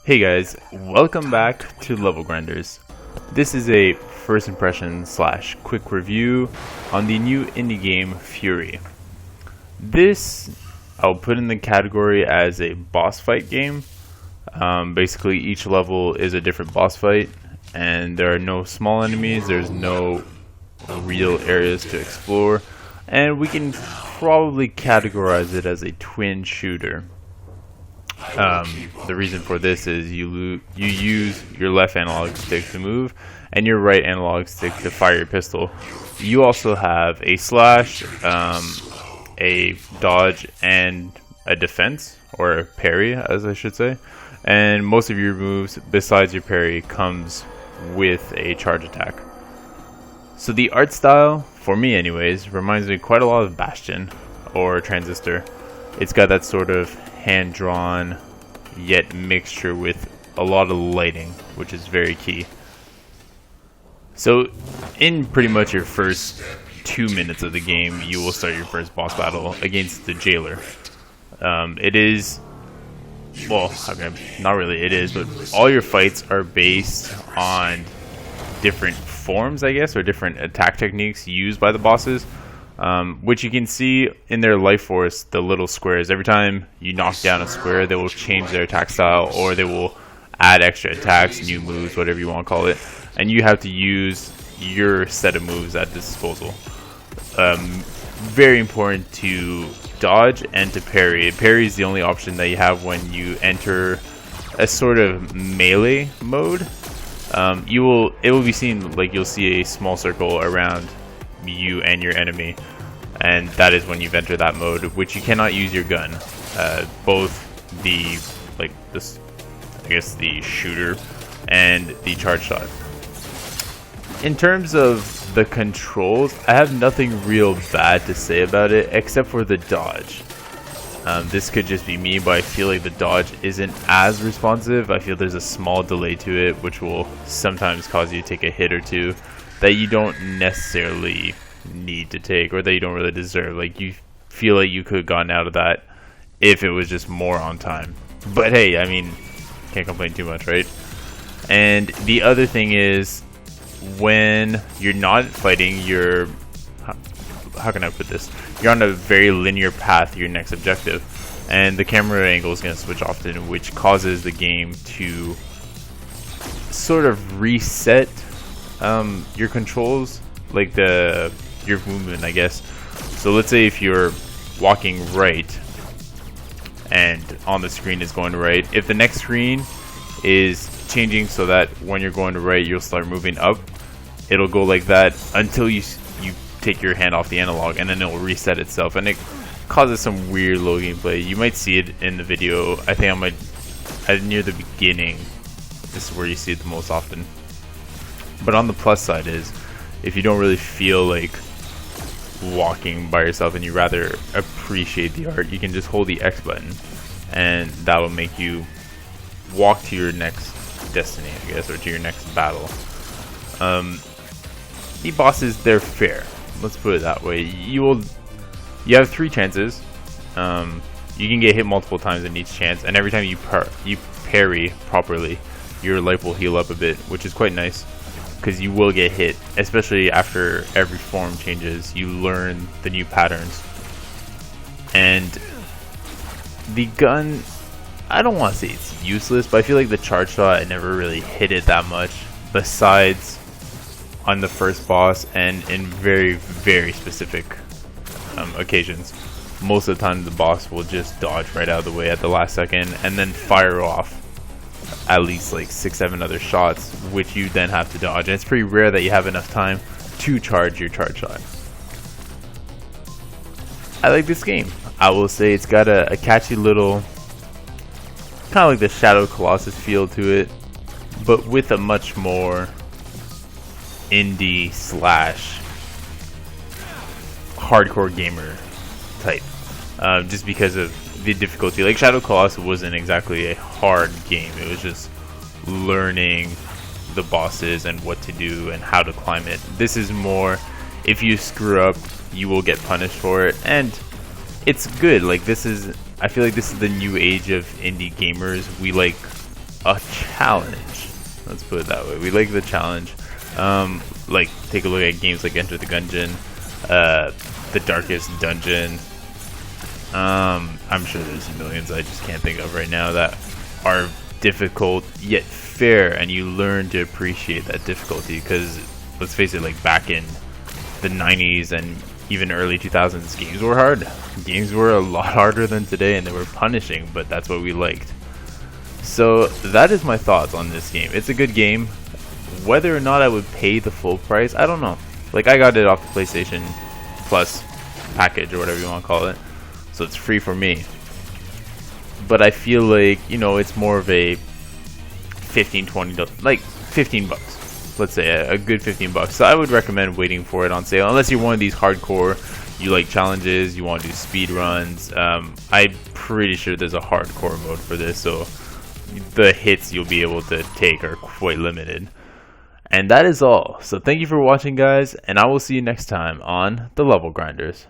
Hey guys, welcome back to Level Grinders. This is a first impression / quick review on the new indie game Furi. This I'll put in the category as a boss fight game. Basically each level is a different boss fight and there are no small enemies, there's no real areas to explore, and we can probably categorize it as a twin shooter. The reason for this is you use your left analog stick to move and your right analog stick to fire your pistol. You also have a slash, a dodge, and a defense, or a parry as I should say, and most of your moves besides your parry comes with a charge attack. So the art style, for me anyways, reminds me quite a lot of Bastion or Transistor. It's got that sort of hand-drawn yet mixture with a lot of lighting, which is very key. So in pretty much your first 2 minutes of the game, you will start your first boss battle against the jailer. It is, well, not really it is, but all your fights are based on different forms, I guess, or different attack techniques used by the bosses. Which you can see in their life force, the little squares. Every time you knock down a square, they will change their attack style, or they will add extra attacks, new moves, whatever you want to call it, and you have to use your set of moves at disposal. Very important to dodge and to parry. Parry is the only option that you have when you enter a sort of melee mode. It will be seen like you'll see a small circle around you and your enemy, and that is when you've entered that mode, which you cannot use your gun. Both the the shooter and the charge shot. In terms of the controls, I have nothing real bad to say about it except for the dodge. This could just be me, but I feel like the dodge isn't as responsive. I feel there's a small delay to it, which will sometimes cause you to take a hit or two that you don't necessarily need to take, or that you don't really deserve. Like, you feel like you could have gotten out of that if it was just more on time. But hey, I mean, can't complain too much, right? And the other thing is, when you're not fighting, you're, how can I put this? You're on a very linear path to your next objective, and the camera angle is going to switch often, which causes the game to sort of reset your controls, like your movement, I guess. So let's say if you're walking right and on the screen is going to right, if the next screen is changing so that when you're going to right you'll start moving up, it'll go like that until you take your hand off the analog, and then it will reset itself, and it causes some weird low gameplay. You might see it in the video. I think near the beginning, this is where you see it the most often. But on the plus side is, if you don't really feel like walking by yourself and you rather appreciate the art, you can just hold the X button and that will make you walk to your next destiny, I guess, or to your next battle. The bosses, they're fair. Let's put it that way. You have 3 chances. You can get hit multiple times in each chance, and every time you parry properly, your life will heal up a bit, which is quite nice, because you will get hit, especially after every form changes. You learn the new patterns. And the gun, I don't want to say it's useless, but I feel like the charge shot, I never really hit it that much, besides on the first boss and in very, very specific occasions. Most of the time the boss will just dodge right out of the way at the last second and then fire off at least like 6-7 other shots, which you then have to dodge, and it's pretty rare that you have enough time to charge your charge shot. I like this game. I will say it's got a catchy little, kind of like the Shadow Colossus feel to it, but with a much more indie / hardcore gamer type, just because of the difficulty. Like, Shadow Colossus wasn't exactly a hard game, it was just learning the bosses and what to do and how to climb it. This is more, if you screw up you will get punished for it, and it's good. Like, this is I feel like this is the new age of indie gamers. We like a challenge. Let's put it that way. We like the challenge. Like, take a look at games like Enter the Gungeon, The Darkest Dungeon. I'm sure there's millions I just can't think of right now that are difficult yet fair, and you learn to appreciate that difficulty. Because let's face it, like back in the 90s and even early 2000s, games were hard. Games were a lot harder than today, and they were punishing, but that's what we liked. So that is my thoughts on this game. It's a good game. Whether or not I would pay the full price, I don't know. Like, I got it off the PlayStation Plus package or whatever you want to call it, so it's free for me. But I feel like, you know, it's more of a 15, 20, like 15 bucks. Let's say a good 15 bucks. So I would recommend waiting for it on sale, unless you're one of these hardcore, you like challenges, you want to do speed runs. I'm pretty sure there's a hardcore mode for this, so the hits you'll be able to take are quite limited. And that is all. So thank you for watching, guys, and I will see you next time on The Level Grinders.